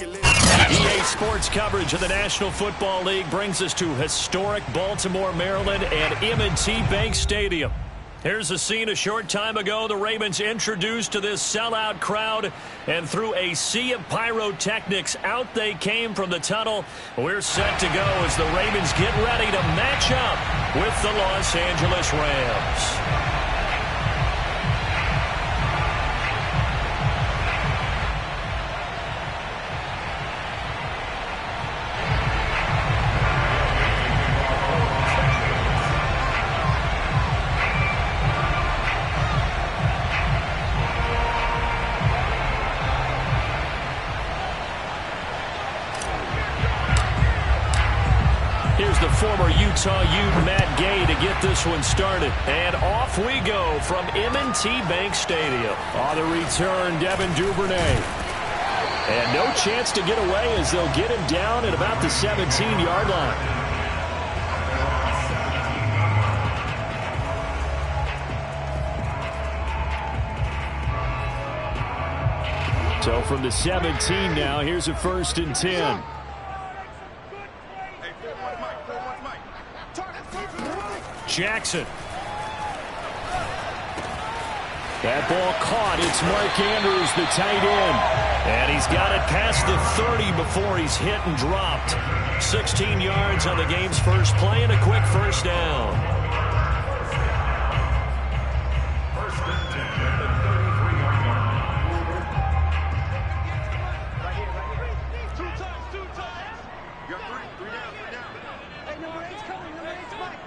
EA Sports coverage of the National Football League brings us to historic Baltimore, Maryland at M&T Bank Stadium. Here's a scene a short time ago. The Ravens introduced to this sellout crowd, and through a sea of pyrotechnics, out they came from the tunnel. We're set to go as the Ravens get ready to match up with the Los Angeles Rams. Here's the former Utah Ute, Matt Gay, to get this one started. And off we go from M&T Bank Stadium. On the return, Devin Duvernay. And no chance to get away as they'll get him down at about the 17-yard line. So from the 17 now, here's a 1st and 10. Jackson. That ball caught. It's Mark Andrews, the tight end. And he's got it past the 30 before he's hit and dropped. 16 yards on the game's first play and a quick first down. First and 10 at the 33-yard line. Right here. Two times. You got three down. Hey, number 8's coming. Number 8's Mike.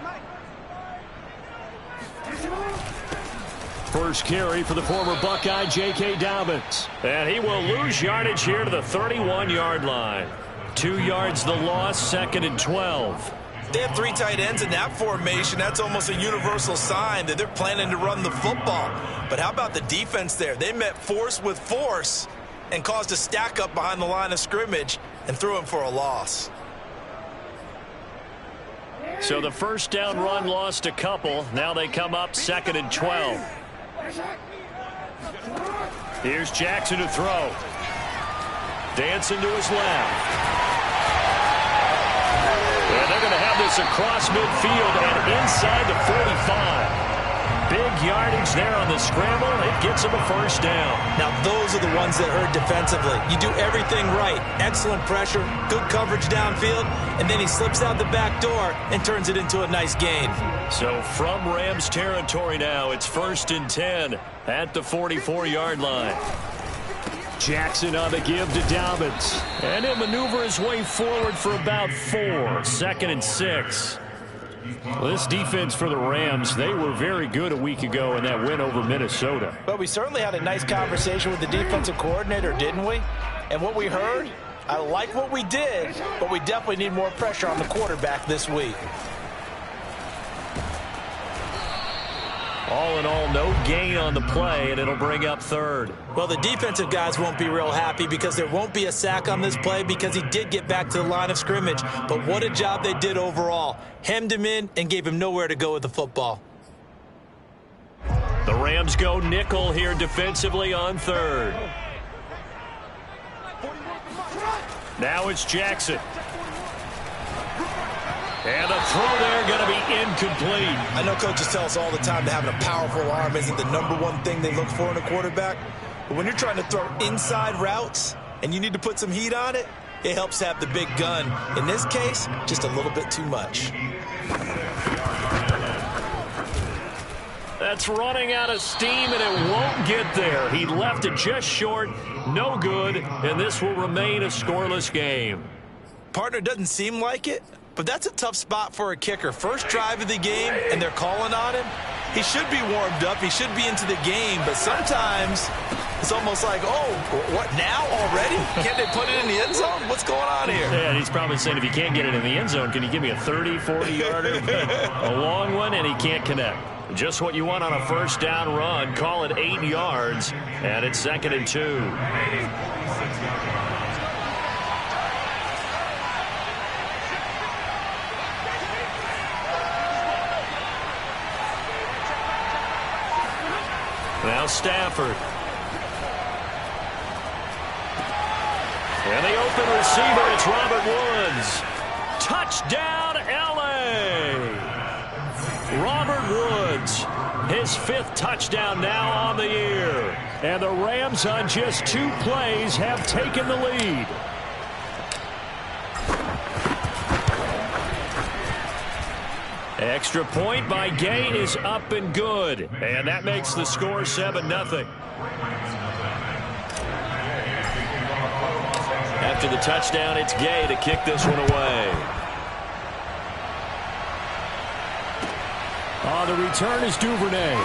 First carry for the former Buckeye, J.K. Dobbins. And he will lose yardage here to the 31-yard line. 2 yards the loss, 2nd and 12. They have 3 tight ends in that formation. That's almost a universal sign that they're planning to run the football. But how about the defense there? They met force with force and caused a stack up behind the line of scrimmage and threw him for a loss. So the first down run lost a couple. Now they come up 2nd and 12. Here's Jackson to throw. Dancing to his left. And they're going to have this across midfield and inside the 45. Big yardage there on the scramble. It gets him a first down. Now, those are the ones that hurt defensively. You do everything right. Excellent pressure, good coverage downfield, and then he slips out the back door and turns it into a nice gain. So from Rams territory now, it's 1st and 10 at the 44-yard line. Jackson on the give to Dobbins. And he'll maneuver his way forward for about 4. 2nd and 6. Well, this defense for the Rams, they were very good a week ago in that win over Minnesota. But we certainly had a nice conversation with the defensive coordinator, didn't we? And what we heard, I like what we did, but we definitely need more pressure on the quarterback this week. All in all, no gain on the play, and it'll bring up 3rd. Well, the defensive guys won't be real happy because there won't be a sack on this play because he did get back to the line of scrimmage. But what a job they did overall. Hemmed him in and gave him nowhere to go with the football. The Rams go nickel here defensively on 3rd. Now it's Jackson. And the throw there going to be incomplete. I know coaches tell us all the time that having a powerful arm isn't the #1 thing they look for in a quarterback. But when you're trying to throw inside routes and you need to put some heat on it, it helps to have the big gun. In this case, just a little bit too much. That's running out of steam, and it won't get there. He left it just short, no good, and this will remain a scoreless game. Partner, doesn't seem like it, but that's a tough spot for a kicker. First drive of the game, and they're calling on him. He should be warmed up. He should be into the game, but sometimes it's almost like, oh, what, now already? Can't they put it in the end zone? What's going on here? Yeah, and he's probably saying, if you can't get it in the end zone, can you give me a 30, 40-yarder? A long one, and he can't connect. Just what you want on a first down run. Call it 8 yards, and it's 2nd and 2. Now Stafford. And they open receiver. It's Robert Woods. Touchdown, L.A. Robert Woods, his 5th touchdown now on the year. And the Rams on just 2 plays have taken the lead. Extra point by Gay is up and good. And that makes the score 7-0. After the touchdown, it's Gay to kick this one away. The return is Duvernay.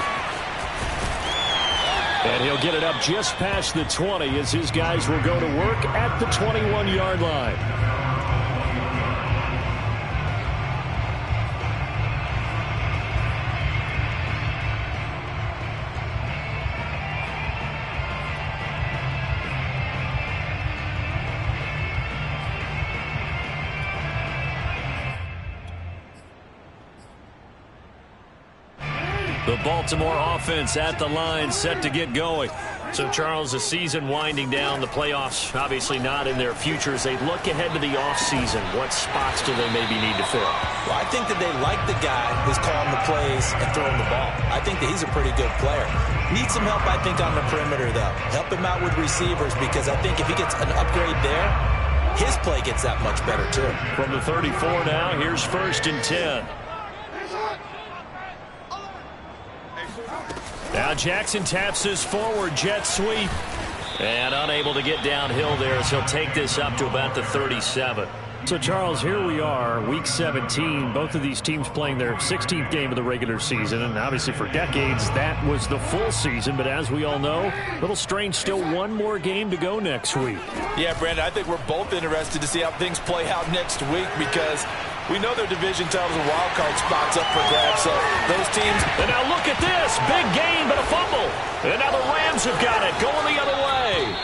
And he'll get it up just past the 20 as his guys will go to work at the 21-yard line. The Baltimore offense at the line, set to get going. So, Charles, the season winding down, the playoffs obviously not in their future. As they look ahead to the offseason, what spots do they maybe need to fill? Well, I think that they like the guy who's calling the plays and throwing the ball. I think that he's a pretty good player. Needs some help, I think, on the perimeter, though. Help him out with receivers, because I think if he gets an upgrade there, his play gets that much better, too. From the 34 now, here's 1st and 10. Now Jackson taps his forward jet sweep. And unable to get downhill there as he'll take this up to about the 37. So, Charles, here we are, Week 17. Both of these teams playing their 16th game of the regular season. And obviously for decades, that was the full season. But as we all know, a little strange, still one more game to go next week. Yeah, Brandon, I think we're both interested to see how things play out next week, because we know their division titles and wild card spots up for grabs. So those teams. And now look at this. Big gain, but a fumble. And now the Rams have got it, going the other way.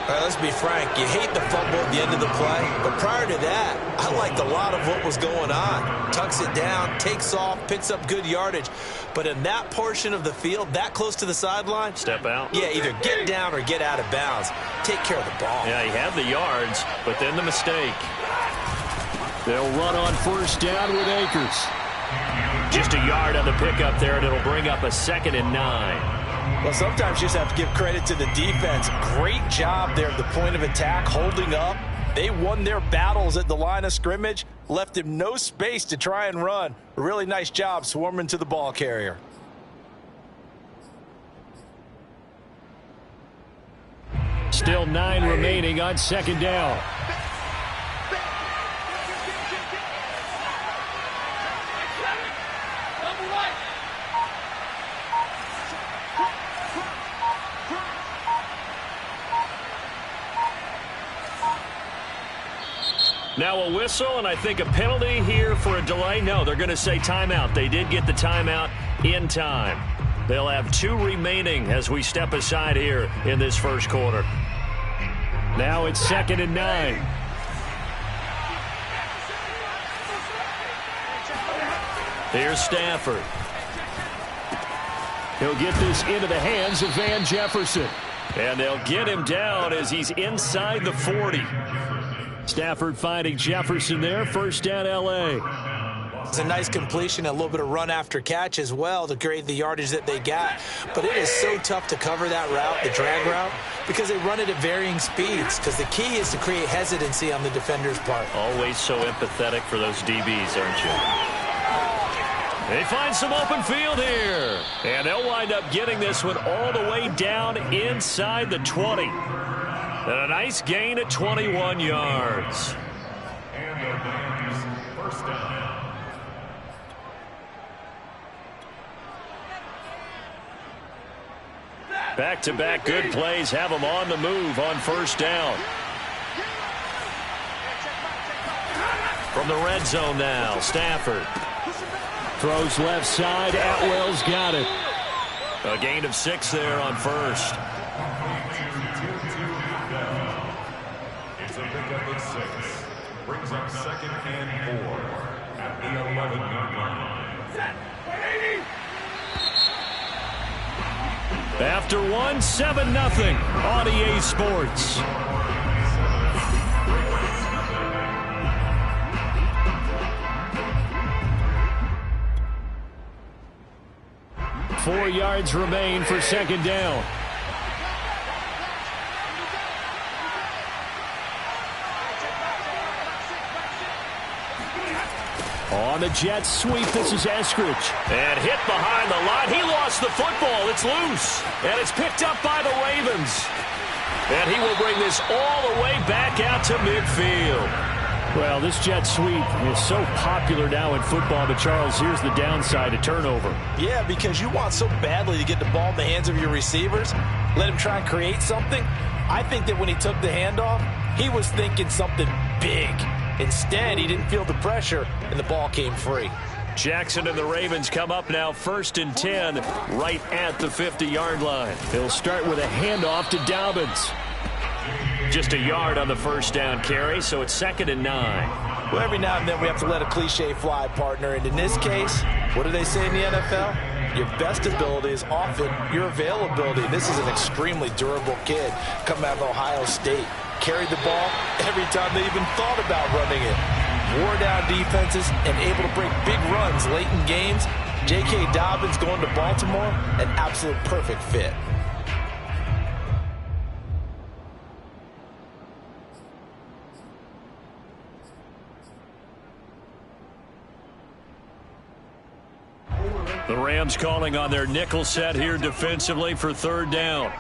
Let's be frank, you hate the fumble at the end of the play, but prior to that, I liked a lot of what was going on. Tucks it down, takes off, picks up good yardage. But in that portion of the field, that close to the sideline, step out. Yeah, either get down or get out of bounds. Take care of the ball. Yeah, he had the yards, but then the mistake. They'll run on 1st down with Akers. Just a yard on the pickup there, and it'll bring up a 2nd and 9. Well, sometimes you just have to give credit to the defense. Great job there at the point of attack, holding up. They won their battles at the line of scrimmage, left him no space to try and run. A really nice job swarming to the ball carrier. Still 9 remaining on 2nd down. Now a whistle, and I think a penalty here for a delay. No, they're going to say timeout. They did get the timeout in time. They'll have 2 remaining as we step aside here in this first quarter. Now it's 2nd and 9. Here's Stafford. He'll get this into the hands of Van Jefferson. And they'll get him down as he's inside the 40. Stafford finding Jefferson there. 1st down, L.A. It's a nice completion, a little bit of run after catch as well to grade the yardage that they got. But it is so tough to cover that route, the drag route, because they run it at varying speeds. Because the key is to create hesitancy on the defender's part. Always so empathetic for those DBs, aren't you? They find some open field here. And they'll wind up getting this one all the way down inside the 20. And a nice gain at 21 yards. And the Rams, 1st down. Back-to-back good plays have them on the move on 1st down. From the red zone now, Stafford. Throws left side. Atwell's got it. A gain of 6 there on 1st. It's a pickup of 6. Brings up 2nd and 4 at the 11-yard line. After 1, 7-0 on EA Sports. 4 yards remain for second down. On the jet sweep, this is Eskridge. And hit behind the line. He lost the football. It's loose. And it's picked up by the Ravens. And he will bring this all the way back out to midfield. Well, this jet sweep is so popular now in football, but Charles, here's the downside, a turnover. Yeah, because you want so badly to get the ball in the hands of your receivers, let him try and create something. I think that when he took the handoff, he was thinking something big. Instead, he didn't feel the pressure, and the ball came free. Jackson and the Ravens come up now 1st and 10, right at the 50-yard line. They'll start with a handoff to Dobbins. Just a yard on the first down carry, so it's 2nd and 9. Well, every now and then we have to let a cliche fly, partner. And in this case, what do they say in the NFL? Your best ability is often your availability. This is an extremely durable kid coming out of Ohio State. Carried the ball every time they even thought about running it. Wore down defenses and able to break big runs late in games. J.K. Dobbins going to Baltimore, an absolute perfect fit. The Rams calling on their nickel set here defensively for 3rd down.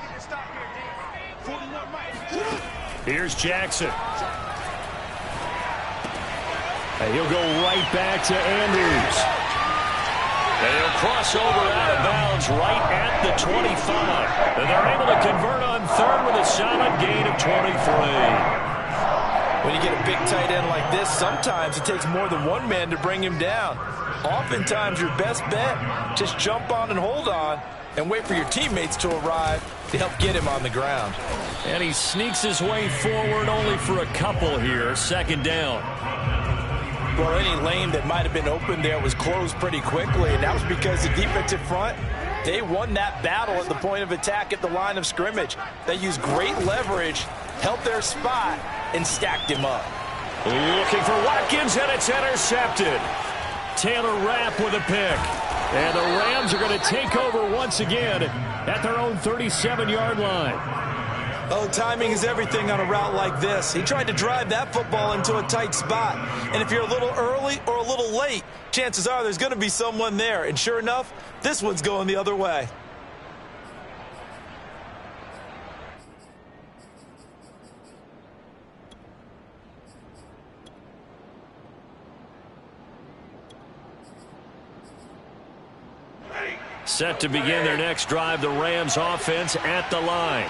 Here's Jackson. And he'll go right back to Andrews. And he'll cross over out of bounds right at the 25. And they're able to convert on 3rd with a solid gain of 23. When you get a big tight end like this, sometimes it takes more than one man to bring him down. Oftentimes, your best bet, just jump on and hold on and wait for your teammates to arrive to help get him on the ground. And he sneaks his way forward only for a couple here. 2nd down. Well, any lane that might have been open there was closed pretty quickly, and that was because the defensive front, they won that battle at the point of attack at the line of scrimmage. They used great leverage, held their spot, and stacked him up. Looking for Watkins, and it's intercepted. Taylor Rapp with a pick. And the Rams are going to take over once again at their own 37-yard line. Oh, timing is everything on a route like this. He tried to drive that football into a tight spot. And if you're a little early or a little late, chances are there's going to be someone there. And sure enough, this one's going the other way. Set to begin their next drive, the Rams offense at the line.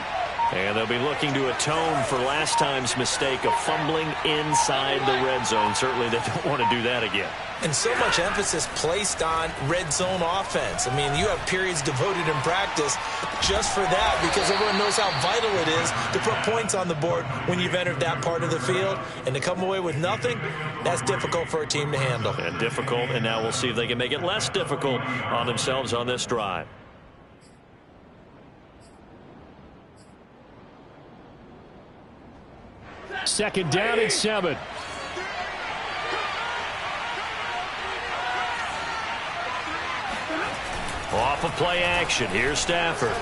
And they'll be looking to atone for last time's mistake of fumbling inside the red zone. Certainly they don't want to do that again. And so much emphasis placed on red zone offense. I mean, you have periods devoted in practice just for that because everyone knows how vital it is to put points on the board when you've entered that part of the field. And to come away with nothing, that's difficult for a team to handle. And difficult, and now we'll see if they can make it less difficult on themselves on this drive. Second down and 7. Off of play action. Here's Stafford.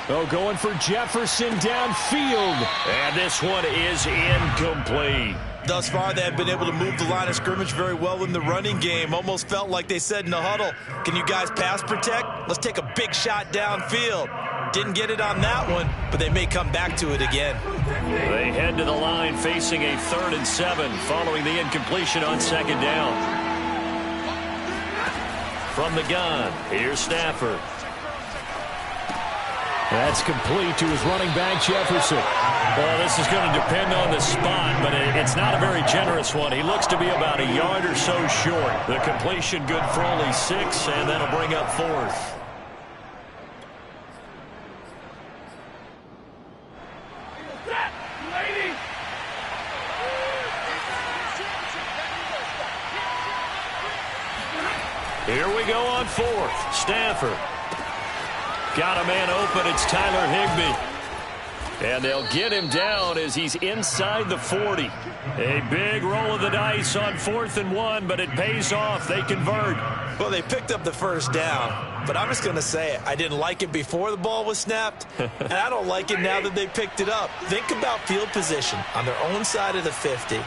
Oh, going for Jefferson downfield. And this one is incomplete. Thus far, they have been able to move the line of scrimmage very well in the running game. Almost felt like they said in the huddle, can you guys pass protect? Let's take a big shot downfield. Didn't get it on that one, but they may come back to it again. They head to the line facing a 3rd and 7 following the incompletion on 2nd down. From the gun, here's Stafford. That's complete to his running back, Jefferson. Well, this is going to depend on the spot, but it's not a very generous one. He looks to be about a yard or so short. The completion good for only 6, and that'll bring up 4th. Here we go on 4th. Stafford. Got a man open. It's Tyler Higbee. And they'll get him down as he's inside the 40. A big roll of the dice on 4th and 1, but it pays off. They convert. Well, they picked up the first down, but I'm just going to say it. I didn't like it before the ball was snapped, and I don't like it now that they picked it up. Think about field position on their own side of the 50.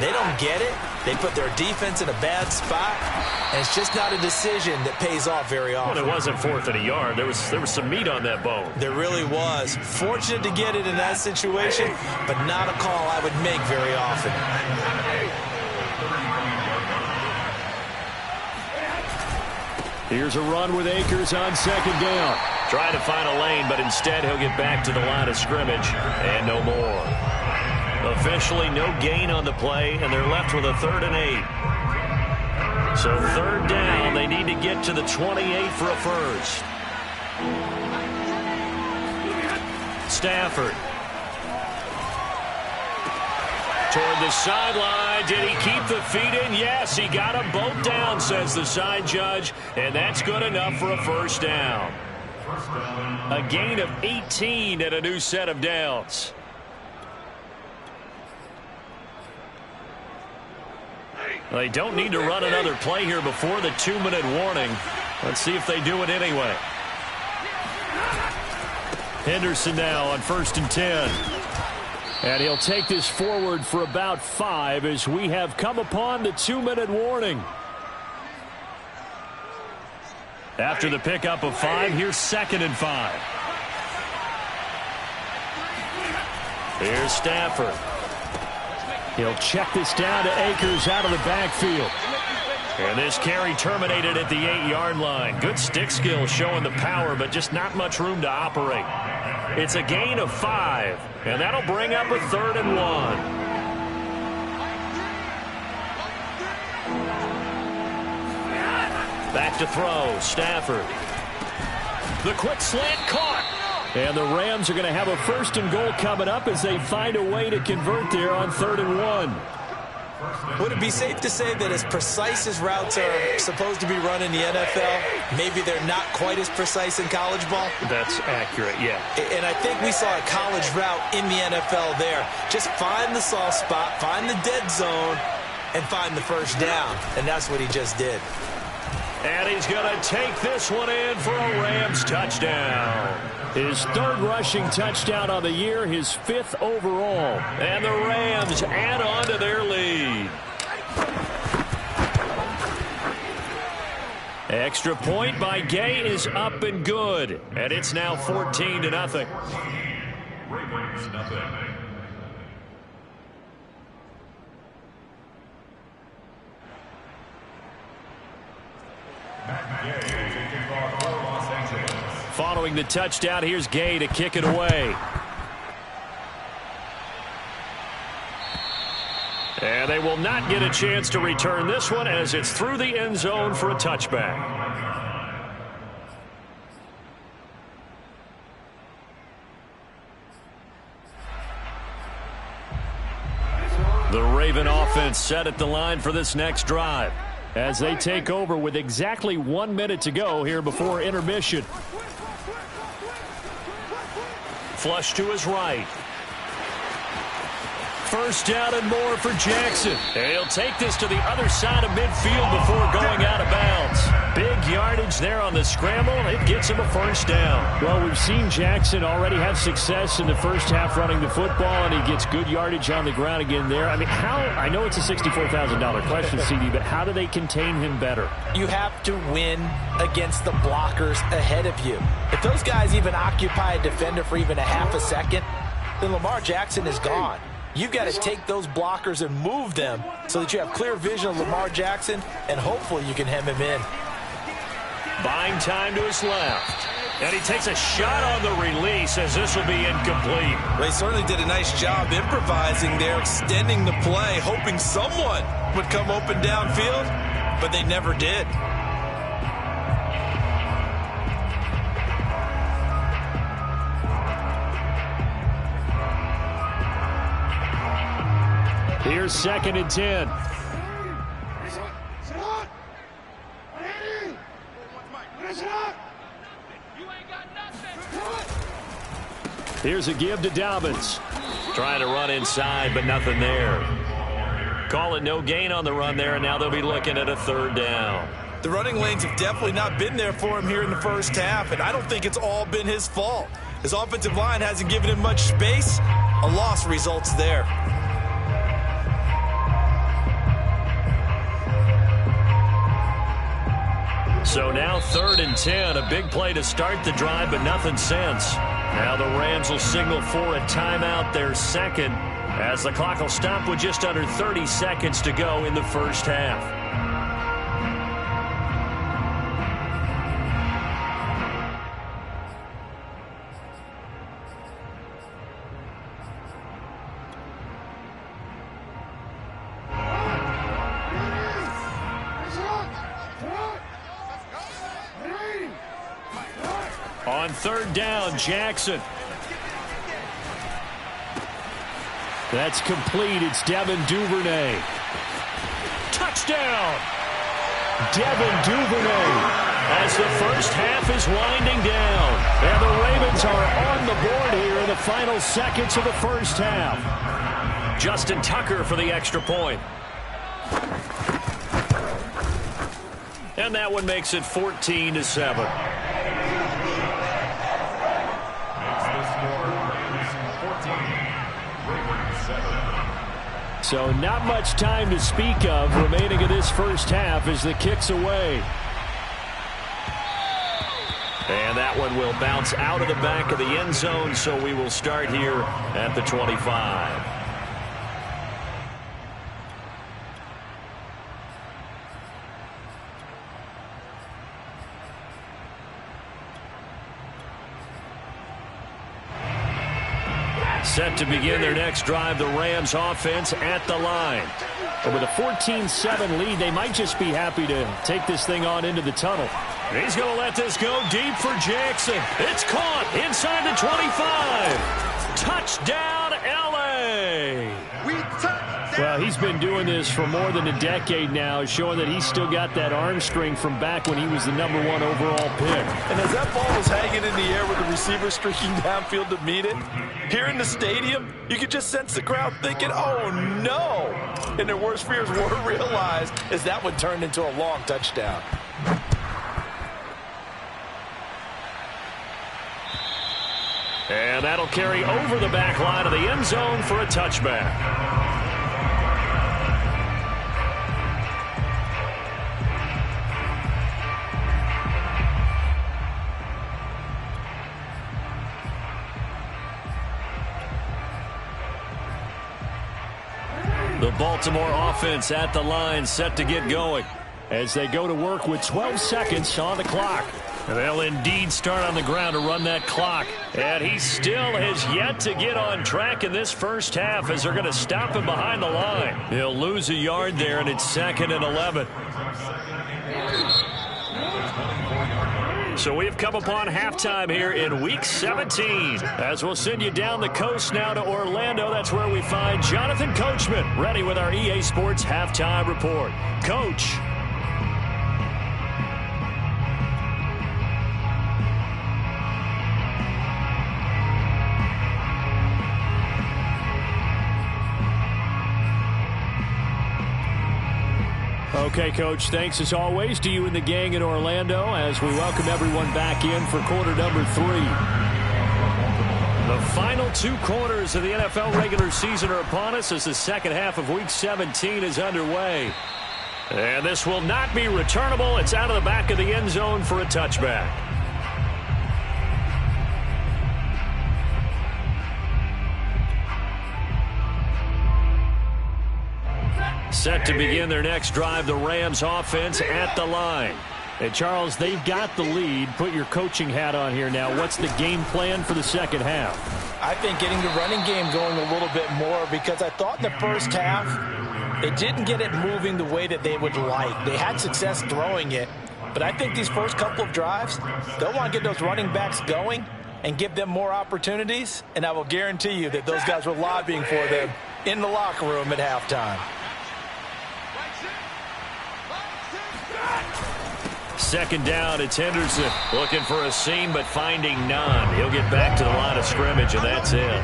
They don't get it. They put their defense in a bad spot, and it's just not a decision that pays off very often. Well, it wasn't 4th and a yard. There was some meat on that bone. There really was. Fortunate to get it in that situation, but not a call I would make very often. Here's a run with Akers on 2nd down. Trying to find a lane, but instead he'll get back to the line of scrimmage and no more. Officially no gain on the play, and they're left with a 3rd and 8. So 3rd down, they need to get to the 28 for a first. Stafford. Toward the sideline. Did he keep the feet in? Yes, he got them both down, says the side judge, and that's good enough for a first down. A gain of 18 and a new set of downs. They don't need to run another play here before the 2-minute warning. Let's see if they do it anyway. Henderson now on 1st and 10. And he'll take this forward for about 5 as we have come upon the 2-minute warning. After the pickup of 5, here's 2nd and 5. Here's Stafford. He'll check this down to Akers out of the backfield. And this carry terminated at the 8-yard line. Good stick skill showing the power, but just not much room to operate. It's a gain of 5, and that'll bring up a 3rd and 1. Back to throw, Stafford. The quick slant caught. And the Rams are going to have a 1st and goal coming up as they find a way to convert there on 3rd and 1. Would it be safe to say that as precise as routes are supposed to be run in the NFL, maybe they're not quite as precise in college ball? That's accurate, yeah. And I think we saw a college route in the NFL there. Just find the soft spot, find the dead zone, and find the first down. And that's what he just did. And he's going to take this one in for a Rams touchdown. His 3rd rushing touchdown on the year, his 5th overall. And the Rams add on to their lead. Extra point by Gay is up and good. And it's now 14-0. Ravens nothing. Following the touchdown, here's Gay to kick it away. And they will not get a chance to return this one as it's through the end zone for a touchback. The Raven offense set at the line for this next drive as they take over with exactly 1 minute to go here before intermission. Flush to his right. First down and more for Jackson. And he'll take this to the other side of midfield before going out of bounds. Big yardage there on the scramble. It gets him a first down. Well, we've seen Jackson already have success in the first half running the football, and he gets good yardage on the ground again there. I mean, I know it's a $64,000 question, CD, but how do they contain him better? You have to win against the blockers ahead of you. If those guys even occupy a defender for even a half a second, then Lamar Jackson is gone. You've got to take those blockers and move them so that you have clear vision of Lamar Jackson, and hopefully you can hem him in. Buying time to his left. And he takes a shot on the release as this will be incomplete. They certainly did a nice job improvising there, extending the play, hoping someone would come open downfield, but they never did. Here's 2nd and 10. Here's a give to Dobbins. Trying to run inside, but nothing there. Call it no gain on the run there, and now they'll be looking at a 3rd down. The running lanes have definitely not been there for him here in the first half, and I don't think it's all been his fault. His offensive line hasn't given him much space. A loss results there. So now 3rd and 10, a big play to start the drive, but nothing since. Now the Rams will signal for a timeout, their second, as the clock will stop with just under 30 seconds to go in the first half. On 3rd down, Jackson. That's complete. It's Devin Duvernay. Touchdown! Devin Duvernay. As the first half is winding down. And the Ravens are on the board here in the final seconds of the first half. Justin Tucker for the extra point. And that one makes it 14-7. So not much time to speak of remaining in this first half as the kick's away. And that one will bounce out of the back of the end zone, so we will start here at the 25. Set to begin their next drive, the Rams offense at the line. And with a 14-7 lead, they might just be happy to take this thing on into the tunnel. He's going to let this go deep for Jackson. It's caught inside the 25. Touchdown, L.A. Well, he's been doing this for more than a decade now, showing that he's still got that arm strength from back when he was the #1 overall pick. And as that ball was hanging in the air with the receiver streaking downfield to meet it, here in the stadium, you could just sense the crowd thinking, oh, no. And their worst fears were realized as that one turned into a long touchdown. And that'll carry over the back line of the end zone for a touchback. The Baltimore offense at the line, set to get going as they go to work with 12 seconds on the clock. And they'll indeed start on the ground to run that clock. And he still has yet to get on track in this first half as they're going to stop him behind the line. He'll lose a yard there, and it's 2nd and 11. So we've come upon halftime here in Week 17. As we'll send you down the coast now to Orlando. That's where we find Jonathan Coachman ready with our EA Sports Halftime Report. Coach. Okay, Coach, thanks as always to you and the gang in Orlando as we welcome everyone back in for quarter number 3. The final 2 quarters of the NFL regular season are upon us as the second half of Week 17 is underway. And this will not be returnable. It's out of the back of the end zone for a touchback. Set to begin their next drive, the Rams offense at the line. And Charles, they've got the lead. Put your coaching hat on here now. What's the game plan for the second half? I think getting the running game going a little bit more, because I thought in the first half they didn't get it moving the way that they would like. They had success throwing it, but I think these first couple of drives, they'll want to get those running backs going and give them more opportunities, and I will guarantee you that those guys were lobbying for them in the locker room at halftime. Second down, it's Henderson looking for a seam but finding none. He'll get back to the line of scrimmage, and that's it.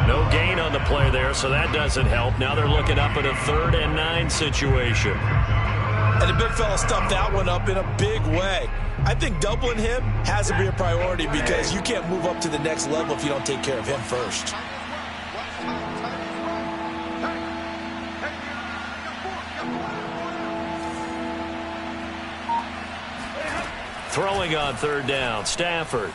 No gain on the play there, so that doesn't help. Now they're looking up at a 3rd and 9 situation. And the big fella stuffed that one up in a big way. I think doubling him has to be a priority because you can't move up to the next level if you don't take care of him first. Throwing on 3rd down, Stafford.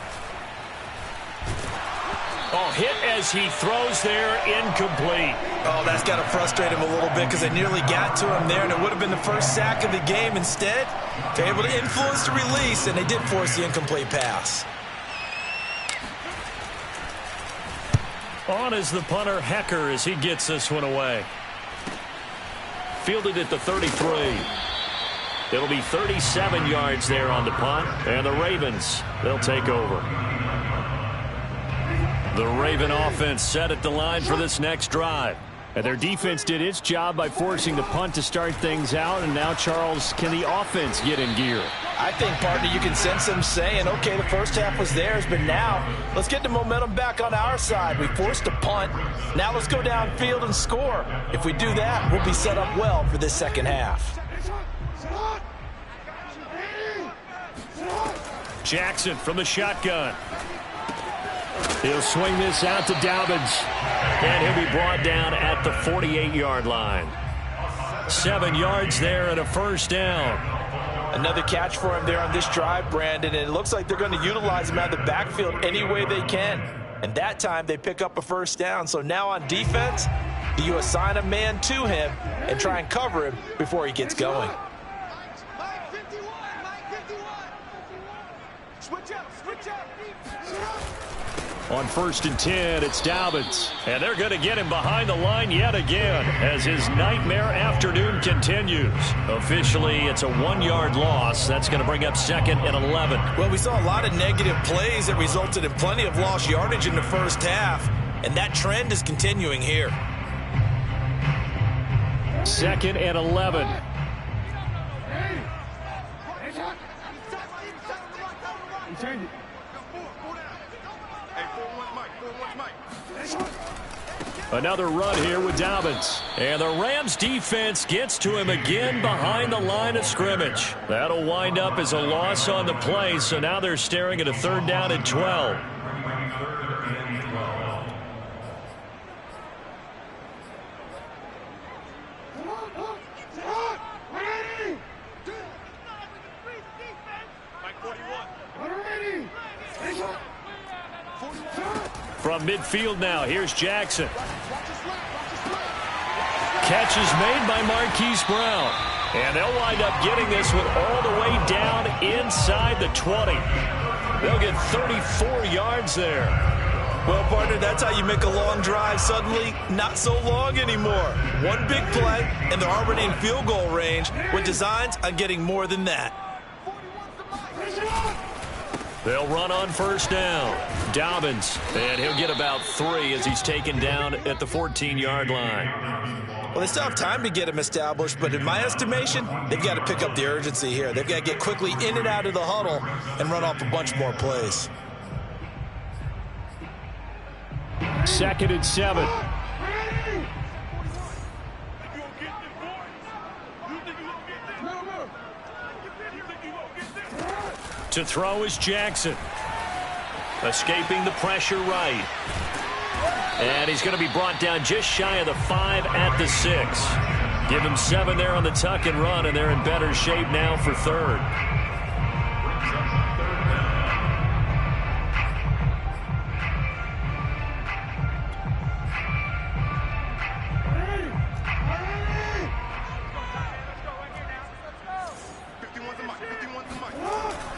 Oh, hit as he throws there, incomplete. Oh, that's got to frustrate him a little bit because they nearly got to him there, and it would have been the first sack of the game. Instead, they're able to influence the release, and they did force the incomplete pass. On is the punter, Hecker, as he gets this one away. Fielded at the 33. It'll be 37 yards there on the punt, and the Ravens, they'll take over. The Raven offense set at the line for this next drive. And their defense did its job by forcing the punt to start things out, and now, Charles, can the offense get in gear? I think, partner, you can sense them saying, okay, the first half was theirs, but now let's get the momentum back on our side. We forced a punt. Now let's go downfield and score. If we do that, we'll be set up well for this second half. Jackson from the shotgun. He'll swing this out to Dobbins. And he'll be brought down at the 48-yard line. 7 yards there and a first down. Another catch for him there on this drive, Brandon, and it looks like they're going to utilize him out of the backfield any way they can. And that time they pick up a first down. So now on defense, do you assign a man to him and try and cover him before he gets going? On 1st and 10, it's Dobbins. And they're going to get him behind the line yet again as his nightmare afternoon continues. Officially, it's a 1-yard loss. That's going to bring up 2nd and 11. Well, we saw a lot of negative plays that resulted in plenty of lost yardage in the first half, and that trend is continuing here. 2nd and 11. Another run here with Dobbins. And the Rams defense gets to him again behind the line of scrimmage. That'll wind up as a loss on the play, so now they're staring at a 3rd down and 12. From midfield now, here's Jackson. Catch is made by Marquise Brown. And they'll wind up getting this one all the way down inside the 20. They'll get 34 yards there. Well, partner, that's how you make a long drive suddenly not so long anymore. One big play, and they're already in field goal range with designs on getting more than that. They'll run on 1st down. Dobbins, and he'll get about 3 as he's taken down at the 14-yard line. Well, they still have time to get him established, but in my estimation, they've got to pick up the urgency here. They've got to get quickly in and out of the huddle and run off a bunch more plays. 2nd and 7. To throw is Jackson. Escaping the pressure right. And he's going to be brought down just shy of the 5 at the 6. Give him 7 there on the tuck and run, and they're in better shape now for 3rd.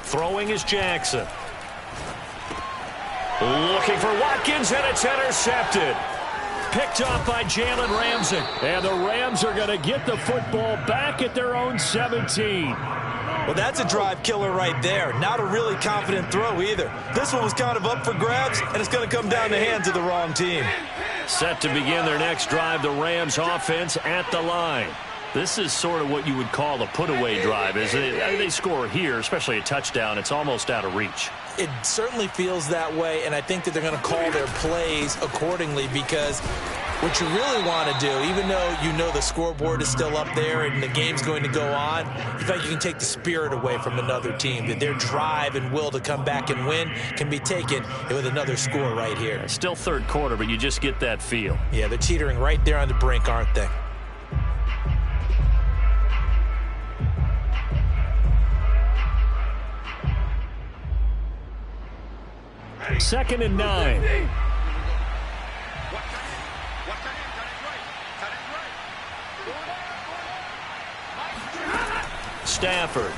Throwing is Jackson. Looking for Watkins, and it's intercepted. Picked off by Jalen Ramsey. And the Rams are going to get the football back at their own 17. Well, that's a drive killer right there. Not a really confident throw either. This one was kind of up for grabs, and it's going to come down the hands of the wrong team. Set to begin their next drive, the Rams offense at the line. This is sort of what you would call a put-away drive. As they score here, especially a touchdown, it's almost out of reach. It certainly feels that way, and I think that they're going to call their plays accordingly, because what you really want to do, even though you know the scoreboard is still up there and the game's going to go on, you think you can take the spirit away from another team, that their drive and will to come back and win can be taken with another score right here. It's still third quarter, but you just get that feel. Yeah, they're teetering right there on the brink, aren't they? Second and 9. Stafford.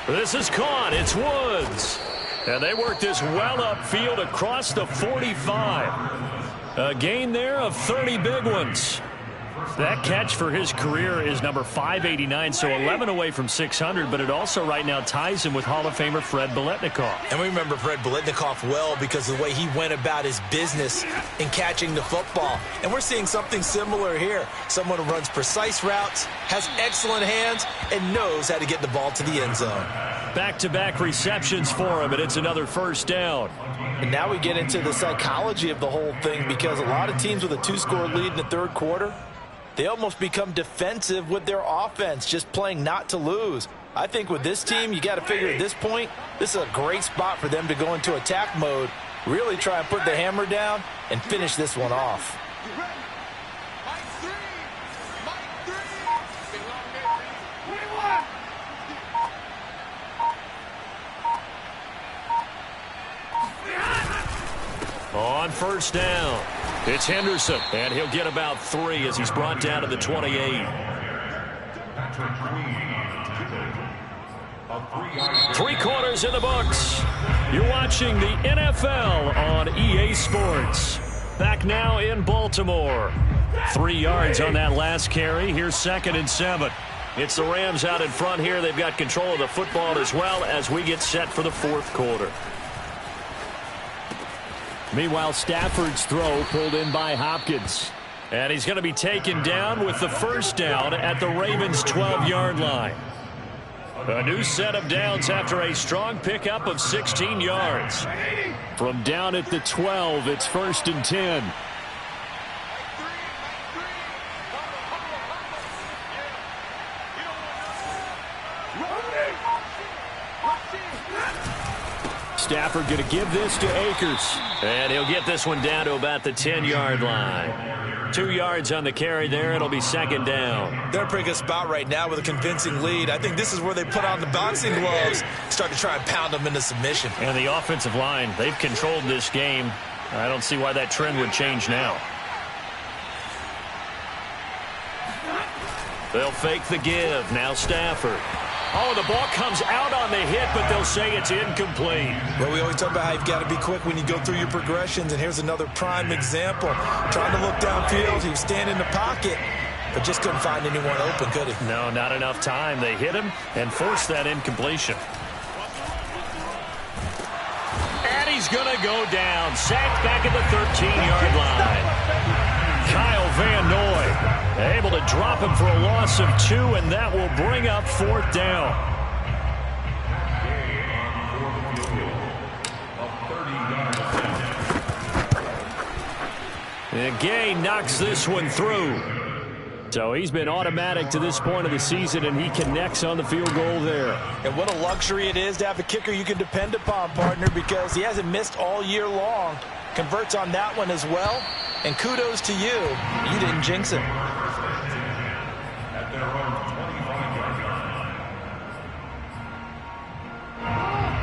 This is caught. It's Woods. And they work this well upfield across the 45. A gain there of 30 big ones. That catch for his career is number 589, so 11 away from 600, but it also right now ties him with Hall of Famer Fred Biletnikoff. And we remember Fred Biletnikoff well because of the way he went about his business in catching the football. And we're seeing something similar here. Someone who runs precise routes, has excellent hands, and knows how to get the ball to the end zone. Back-to-back receptions for him, and it's another first down. And now we get into the psychology of the whole thing, because a lot of teams with a 2-score lead in the third quarter, they almost become defensive with their offense, just playing not to lose. I think with this team, you got to figure at this point, this is a great spot for them to go into attack mode, really try and put the hammer down and finish this one off. On first down, it's Henderson, and he'll get about 3 as he's brought down to the 28. 3 quarters in the books. You're watching the NFL on EA Sports. Back now in Baltimore. 3 yards on that last carry. Here's 2nd and 7. It's the Rams out in front here. They've got control of the football as well as we get set for the fourth quarter. Meanwhile, Stafford's throw pulled in by Hopkins. And he's going to be taken down with the first down at the Ravens' 12-yard line. A new set of downs after a strong pickup of 16 yards. From down at the 12, it's 1st and 10. Stafford going to give this to Akers. And he'll get this one down to about the 10-yard line. 2 yards on the carry there. It'll be 2nd down. They're in a pretty good spot right now with a convincing lead. I think this is where they put on the boxing gloves, start to try and pound them into submission. And the offensive line, they've controlled this game. I don't see why that trend would change now. They'll fake the give. Now Stafford. Oh, the ball comes out on the hit, but they'll say it's incomplete. Well, we always talk about how you've got to be quick when you go through your progressions, and here's another prime example. Trying to look downfield, he was standing in the pocket, but just couldn't find anyone open, could he? No, not enough time. They hit him and forced that incompletion. And he's going to go down. Sacked back at the 13-yard line. Kyle Van Noy able to drop him for a loss of 2, and that will bring up 4th down. And Gay knocks this one through. So he's been automatic to this point of the season, and he connects on the field goal there. And what a luxury it is to have a kicker you can depend upon, partner, because he hasn't missed all year long. Converts on that one as well. And kudos to you. You didn't jinx him.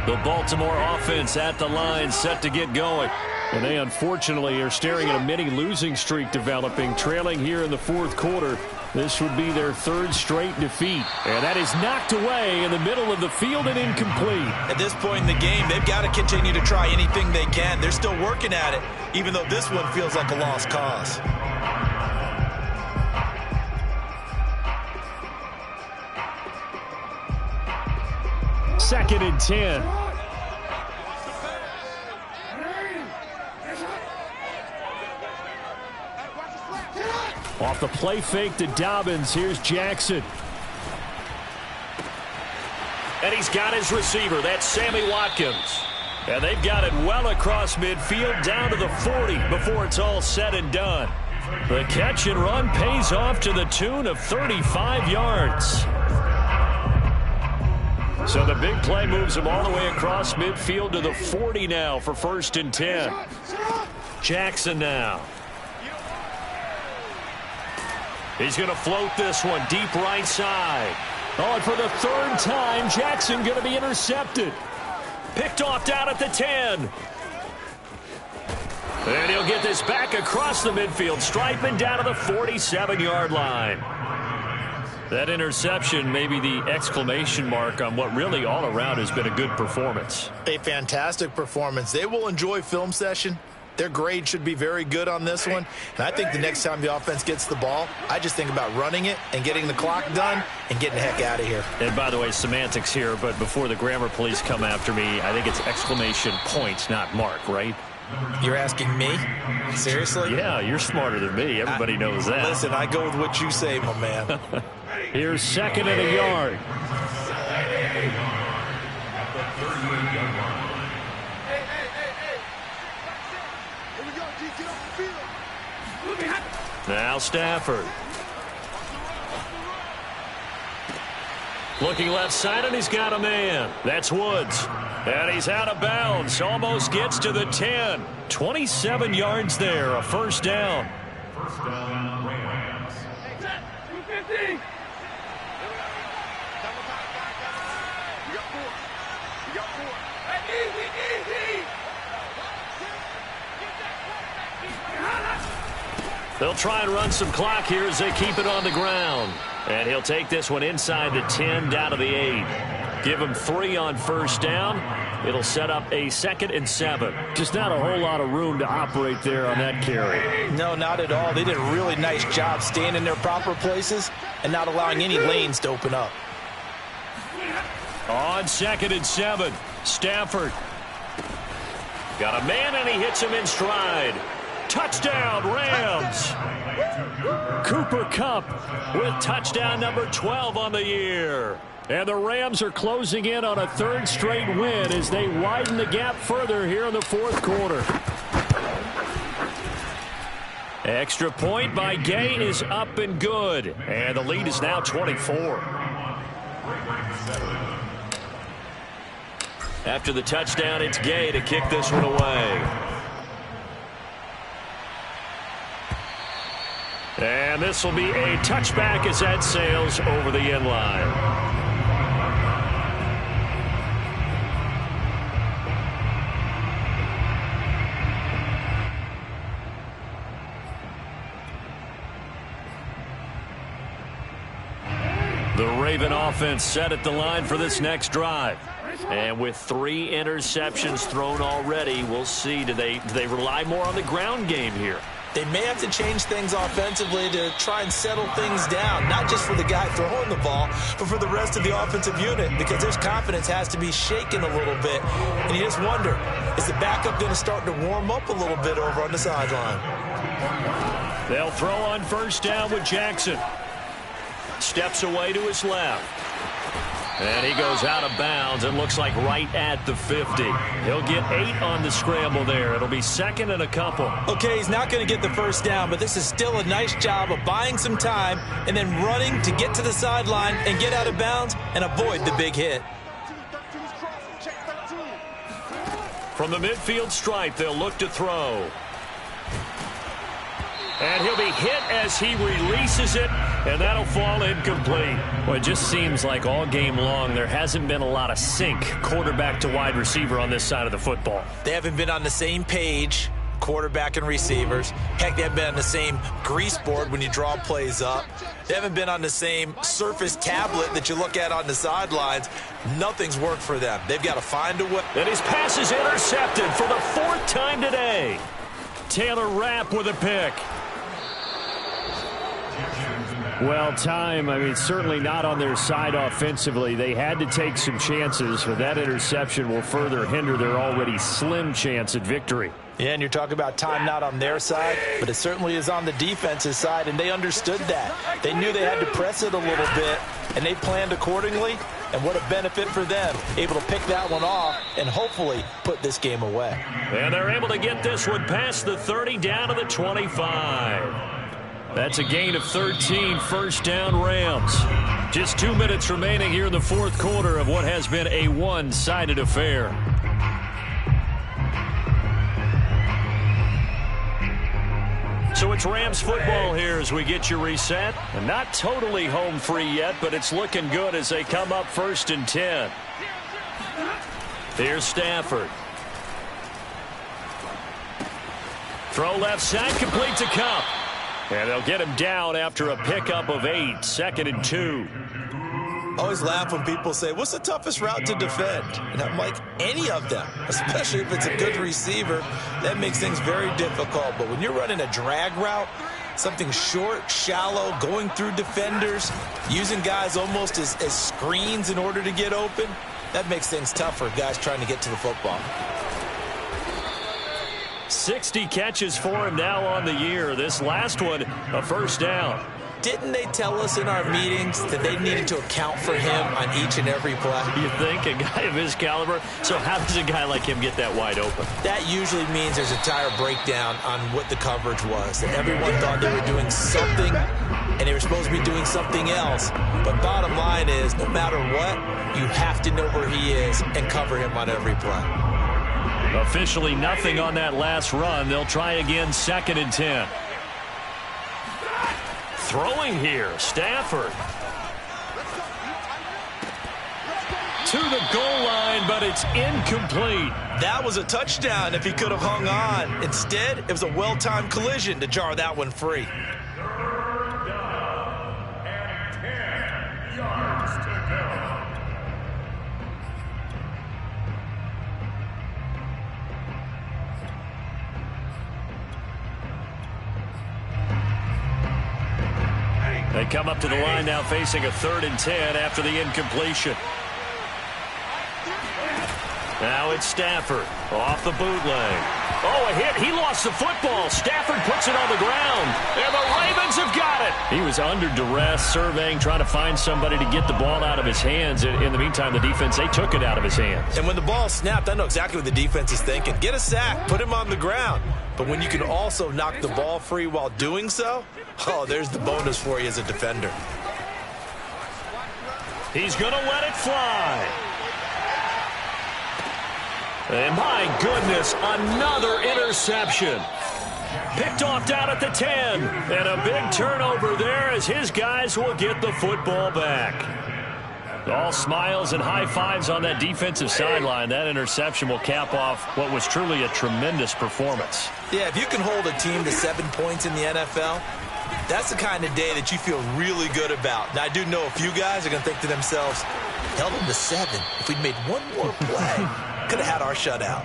The Baltimore offense at the line, set to get going. And they unfortunately are staring at a mini losing streak developing, trailing here in the fourth quarter. This would be their 3rd straight defeat. And that is knocked away in the middle of the field and incomplete. At this point in the game, they've got to continue to try anything they can. They're still working at it, even though this one feels like a lost cause. Second and 10. Off the play fake to Dobbins, here's Jackson. And he's got his receiver. That's Sammy Watkins. And they've got it well across midfield down to the 40 before it's all said and done. The catch and run pays off to the tune of 35 yards. So the big play moves him all the way across midfield to the 40 now for 1st and 10. Jackson now. He's going to float this one deep right side. Oh, and for the 3rd time, Jackson going to be intercepted. Picked off down at the 10. And he'll get this back across the midfield stripe and down to the 47-yard line. That interception may be the exclamation mark on what really all around has been a good performance. A fantastic performance. They will enjoy film session. Their grade should be very good on this one. And I think the next time the offense gets the ball, I just think about running it and getting the clock done and getting the heck out of here. And by the way, semantics here, but before the grammar police come after me, I think it's exclamation point, not mark, right? You're asking me? Seriously? Yeah, you're smarter than me. Everybody knows that. Listen, I go with what you say, my man. Here's 2nd and a yard. Now Stafford. Looking left side, and he's got a man. That's Woods. And he's out of bounds. Almost gets to the 10. 27 yards there. A 1st down. First down, Rams. 250. They'll try and run some clock here as they keep it on the ground. And he'll take this one inside the 10 down to the 8. Give him 3 on 1st down. It'll set up a 2nd and 7. Just not a whole lot of room to operate there on that carry. No, not at all. They did a really nice job staying in their proper places and not allowing any lanes to open up. On 2nd and 7, Stafford. Got a man, and he hits him in stride. Touchdown, Rams. Cooper Kupp With touchdown number 12 on the year. And the Rams are closing in on a 3rd straight win as they widen the gap further here in the 4th quarter. Extra point by Gay is up and good. And the lead is now 24. After the touchdown, it's Gay to kick this one away. And this will be a touchback as that sails over the end line. The Raven offense set at the line for this next drive. And with 3 interceptions thrown already, we'll see. Do they rely more on the ground game here? They may have to change things offensively to try and settle things down, not just for the guy throwing the ball, but for the rest of the offensive unit, because their confidence has to be shaken a little bit. And you just wonder, is the backup going to start to warm up a little bit over on the sideline? They'll throw on 1st down with Jackson. Steps away to his left. And he goes out of bounds and looks like right at the 50. He'll get 8 on the scramble there. It'll be 2nd and a couple. Okay, he's not going to get the 1st down, but this is still a nice job of buying some time and then running to get to the sideline and get out of bounds and avoid the big hit. From the midfield stripe, they'll look to throw. And he'll be hit as he releases it, and that'll fall incomplete. Well, it just seems like all game long there hasn't been a lot of sync quarterback to wide receiver on this side of the football. They haven't been on the same page, quarterback and receivers. Heck, they haven't been on the same grease board when you draw plays up. They haven't been on the same Surface tablet that you look at on the sidelines. Nothing's worked for them. They've got to find a way. And his pass is intercepted for the 4th time today. Taylor Rapp with a pick. Well, certainly not on their side offensively. They had to take some chances, but that interception will further hinder their already slim chance at victory. Yeah, and you're talking about time not on their side, but it certainly is on the defense's side, and they understood that. They knew they had to press it a little bit, and they planned accordingly, and what a benefit for them, able to pick that one off and hopefully put this game away. And they're able to get this one past the 30 down to the 25. That's a gain of 13, first down Rams. Just 2 minutes remaining here in the fourth quarter of what has been a one-sided affair. So it's Rams football here as we get you reset. And not totally home free yet, but it's looking good as they come up 1st and 10. Here's Stafford. Throw left side, complete to Cup. And they'll get him down after a pickup of 8, 2nd and 2. Always laugh when people say, what's the toughest route to defend? And I'm like, any of them, especially if it's a good receiver. That makes things very difficult. But when you're running a drag route, something short, shallow, going through defenders, using guys almost as screens in order to get open, that makes things tough for guys trying to get to the football. 60 catches for him now on the year. This last one, a first down. Didn't they tell us in our meetings that they needed to account for him on each and every play? You think? A guy of his caliber? So how does a guy like him get that wide open? That usually means there's a entire breakdown on what the coverage was. That everyone thought they were doing something, and they were supposed to be doing something else. But bottom line is, no matter what, you have to know where he is and cover him on every play. Officially nothing on that last run. They'll try again, 2nd and 10. Throwing here, Stafford. To the goal line, but it's incomplete. That was a touchdown if he could have hung on. Instead, it was a well-timed collision to jar that one free. 3rd down and 10 yards to go. They come up to the line now facing a 3rd and 10 after the incompletion. Now it's Stafford off the bootleg. Oh, a hit. He lost the football. Stafford puts it on the ground. And the Ravens have got it. He was under duress, surveying, trying to find somebody to get the ball out of his hands. In the meantime, the defense, they took it out of his hands. And when the ball snapped, I know exactly what the defense is thinking. Get a sack. Put him on the ground. But when you can also knock the ball free while doing so, oh, there's the bonus for you as a defender. He's going to let it fly. And my goodness, another interception. Picked off down at the 10. And a big turnover there as his guys will get the football back. All smiles and high fives on that defensive sideline. That interception will cap off what was truly a tremendous performance. Yeah, if you can hold a team to 7 points in the NFL, that's the kind of day that you feel really good about. Now, I do know a few guys are going to think to themselves, held them to 7. If we'd made one more play, could have had our shutout.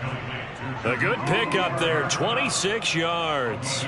A good pickup there, 26 yards.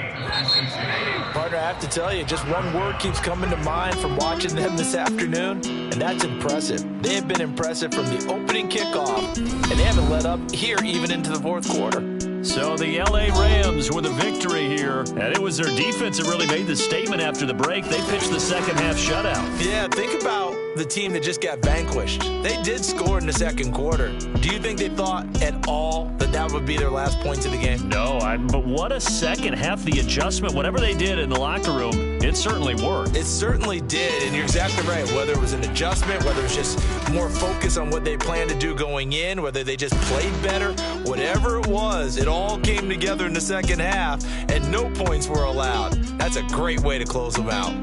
Partner, I have to tell you, just one word keeps coming to mind from watching them this afternoon, and that's impressive. They have been impressive from the opening kickoff, and they haven't let up here even into the fourth quarter. So the L.A. Rams with a victory here, and it was their defense that really made the statement after the break. They pitched the second half shutout. Yeah, think about the team that just got vanquished. They did score in the second quarter. Do you think they thought at all that that would be their last points of the game? No, but what a second half. The adjustment, whatever they did in the locker room, it certainly worked. It certainly did, and you're exactly right. Whether it was an adjustment, whether it was just more focus on what they planned to do going in, whether they just played better, whatever it was, it all came together in the second half, and no points were allowed. That's a great way to close them out.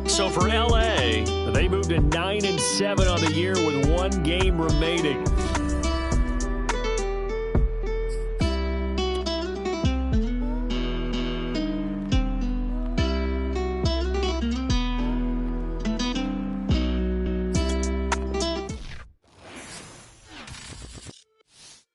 So for L.A., they moved to 9-7 on the year with 1 game remaining.